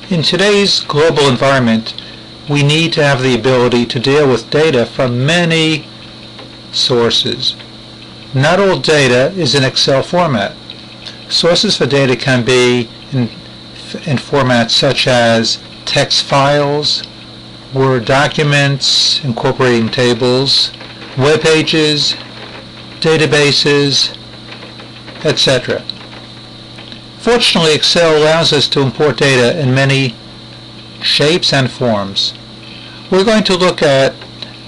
In today's global environment, we need to have the ability to deal with data from many sources. Not all data is in Excel format. Sources for data can be in formats such as text files, Word documents incorporating tables, web pages, databases, etc. Fortunately, Excel allows us to import data in many shapes and forms. We're going to look at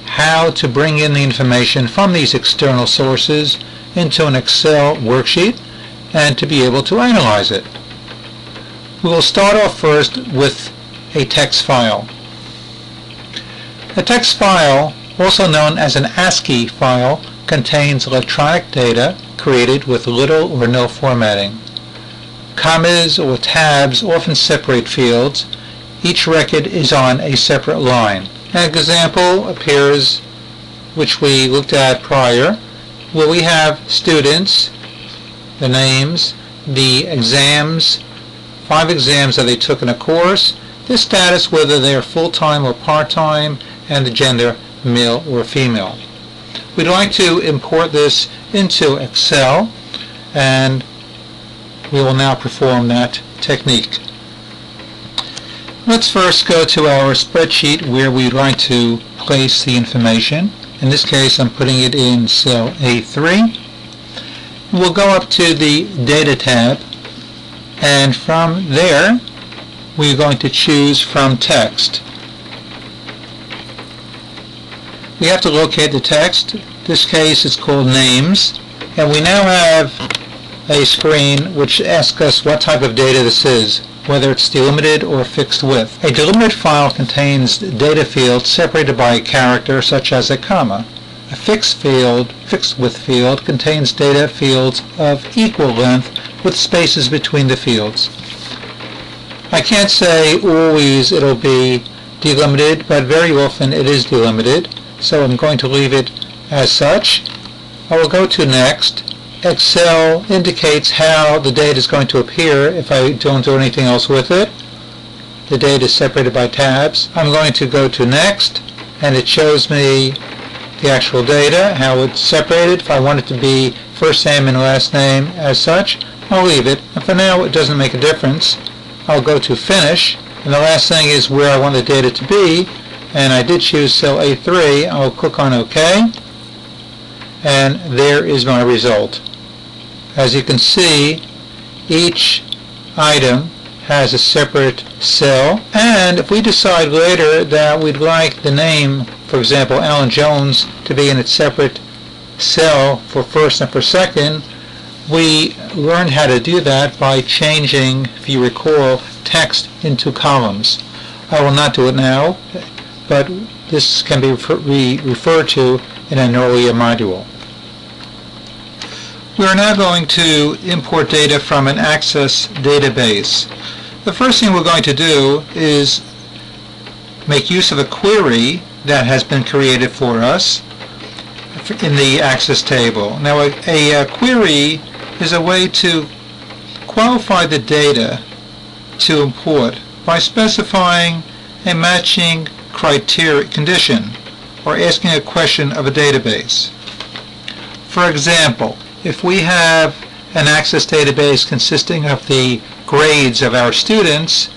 how to bring in the information from these external sources into an Excel worksheet and to be able to analyze it. We will start off first with a text file. A text file, also known as an ASCII file, contains electronic data created with little or no formatting. Commas or tabs often separate fields. Each record is on a separate line. An example appears, which we looked at prior, where we have students, the names, the exams, 5 exams that they took in a course, the status, whether they are full-time or part-time, and the gender, male or female. We'd like to import this into Excel, and we will now perform that technique. Let's first go to our spreadsheet where we'd like to place the information. In this case, I'm putting it in cell A3. We'll go up to the Data tab, and from there we're going to choose from text. We have to locate the text. In this case it's called names, and we now have a screen which asks us what type of data this is, whether it's delimited or fixed width. A delimited file contains data fields separated by a character such as a comma. A fixed width field contains data fields of equal length with spaces between the fields. I can't say always it'll be delimited, but very often it is delimited, so I'm going to leave it as such. I will go to Next. Excel indicates how the data is going to appear if I don't do anything else with it. The data is separated by tabs. I'm going to go to Next, and it shows me the actual data, how it's separated. If I want it to be first name and last name as such, I'll leave it. And for now, it doesn't make a difference. I'll go to Finish, and the last thing is where I want the data to be, and I did choose cell A3. I'll click on OK, and there is my result. As you can see, each item has a separate cell, and if we decide later that we'd like the name, for example Alan Jones, to be in its separate cell for first and for second, we learned how to do that by changing, if you recall, text into columns. I will not do it now, but this can be referred to in an earlier module. We are now going to import data from an Access database. The first thing we're going to do is make use of a query that has been created for us in the Access table. Now a query is a way to qualify the data to import by specifying a matching condition or asking a question of a database. For example, if we have an Access database consisting of the grades of our students,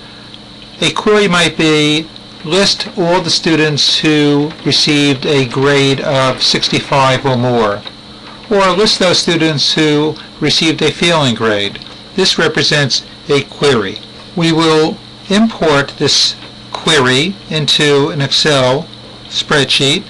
a query might be list all the students who received a grade of 65 or more, or list those students who received a failing grade. This represents a query. We will import this query into an Excel spreadsheet,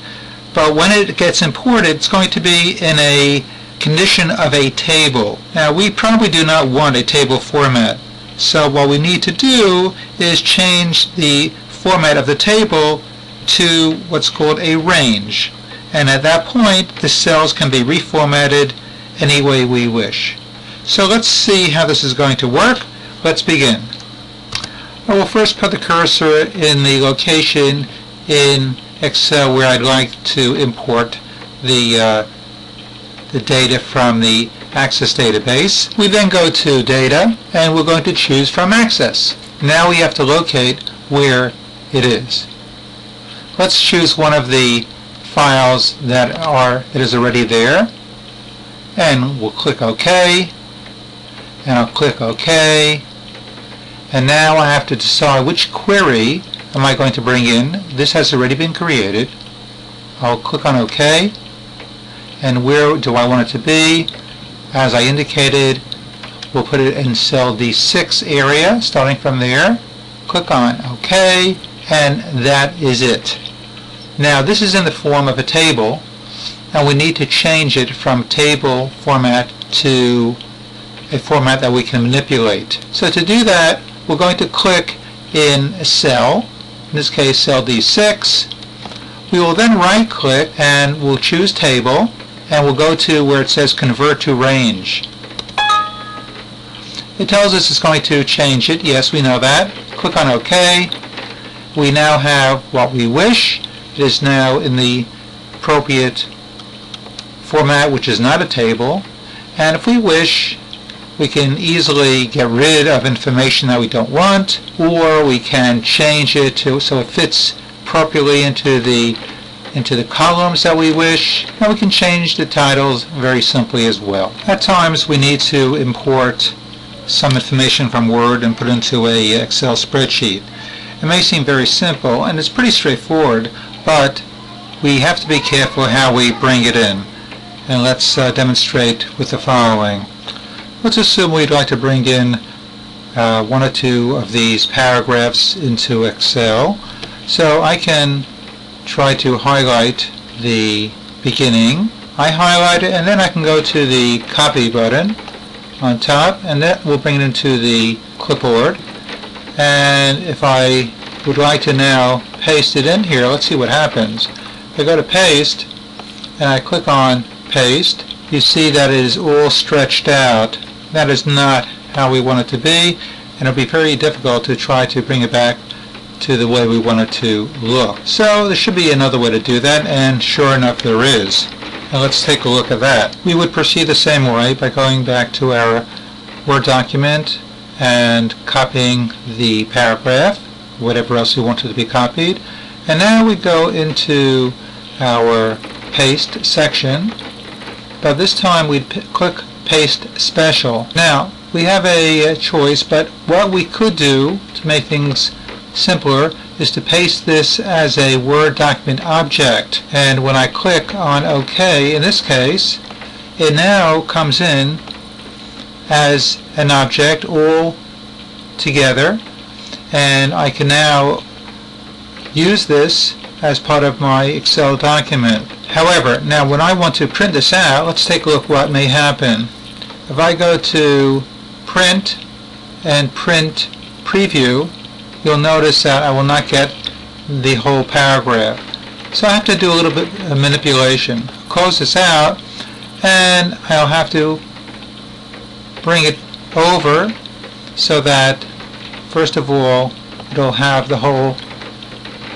but when it gets imported, it's going to be in a condition of a table. Now, we probably do not want a table format, so what we need to do is change the format of the table to what's called a range, and at that point the cells can be reformatted any way we wish. So let's see how this is going to work. Let's begin. I will first put the cursor in the location in Excel where I'd like to import the data from the Access database. We then go to Data, and we're going to choose from Access. Now we have to locate where it is. Let's choose one of the files that is already there, and we'll click OK, and I'll click OK, and now I have to decide which query am I going to bring in. This has already been created. I'll click on OK, and where do I want it to be? As I indicated, we'll put it in cell D6 area, starting from there. Click on OK, and that is it. Now this is in the form of a table, and we need to change it from table format to a format that we can manipulate. So to do that, we're going to click in a cell, in this case cell D6. We will then right click and we'll choose table, and we'll go to where it says convert to range. It tells us it's going to change it. Yes, we know that. Click on OK. We now have what we wish. It is now in the appropriate format, which is not a table. And if we wish, we can easily get rid of information that we don't want, or we can change it so it fits appropriately into the columns that we wish, and we can change the titles very simply as well. At times we need to import some information from Word and put it into a Excel spreadsheet. It may seem very simple, and it's pretty straightforward, but we have to be careful how we bring it in. And let's demonstrate with the following. Let's assume we'd like to bring in one or two of these paragraphs into Excel. So I can try to highlight the beginning. I highlight it, and then I can go to the copy button on top, and that will bring it into the clipboard. And if I would like to now paste it in here, let's see what happens. I go to paste, and I click on paste. You see that it is all stretched out. That is not how we want it to be, and it'll be very difficult to try to bring it back to the way we want it to look. So there should be another way to do that, and sure enough there is. And let's take a look at that. We would proceed the same way by going back to our Word document and copying the paragraph, whatever else we wanted to be copied. And now we go into our paste section, but this time we click paste special. Now we have a choice, but what we could do to make things simpler is to paste this as a Word document object, and when I click on OK, in this case, it now comes in as an object all together, and I can now use this as part of my Excel document. However, now when I want to print this out, let's take a look what may happen. If I go to print and print preview, you'll notice that I will not get the whole paragraph. So I have to do a little bit of manipulation. Close this out, and I'll have to bring it over so that first of all it'll have the whole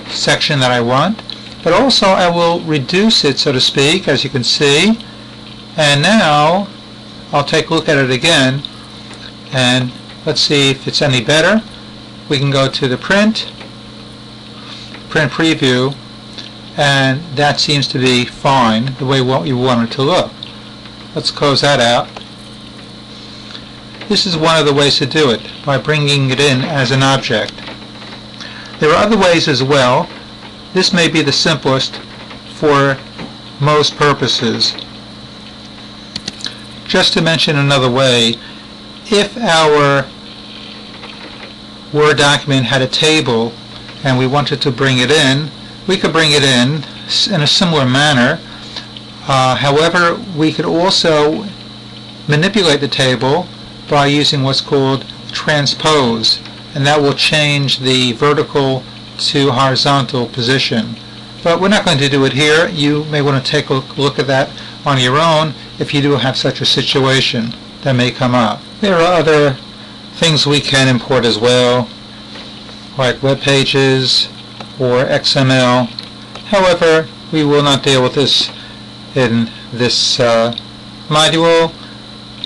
section that I want, but also I will reduce it, so to speak, as you can see. And now I'll take a look at it again, and let's see if it's any better. We can go to the print preview, and that seems to be fine, the way you want it to look. Let's close that out. This is one of the ways to do it, by bringing it in as an object. There are other ways as well. This may be the simplest for most purposes. Just to mention another way, if our Word document had a table and we wanted to bring it in, we could bring it in a similar manner. However, we could also manipulate the table by using what's called transpose, and that will change the vertical to horizontal position. But we're not going to do it here. You may want to take a look at that on your own if you do have such a situation that may come up. There are other things we can import as well, like web pages or XML. However, we will not deal with this in this module.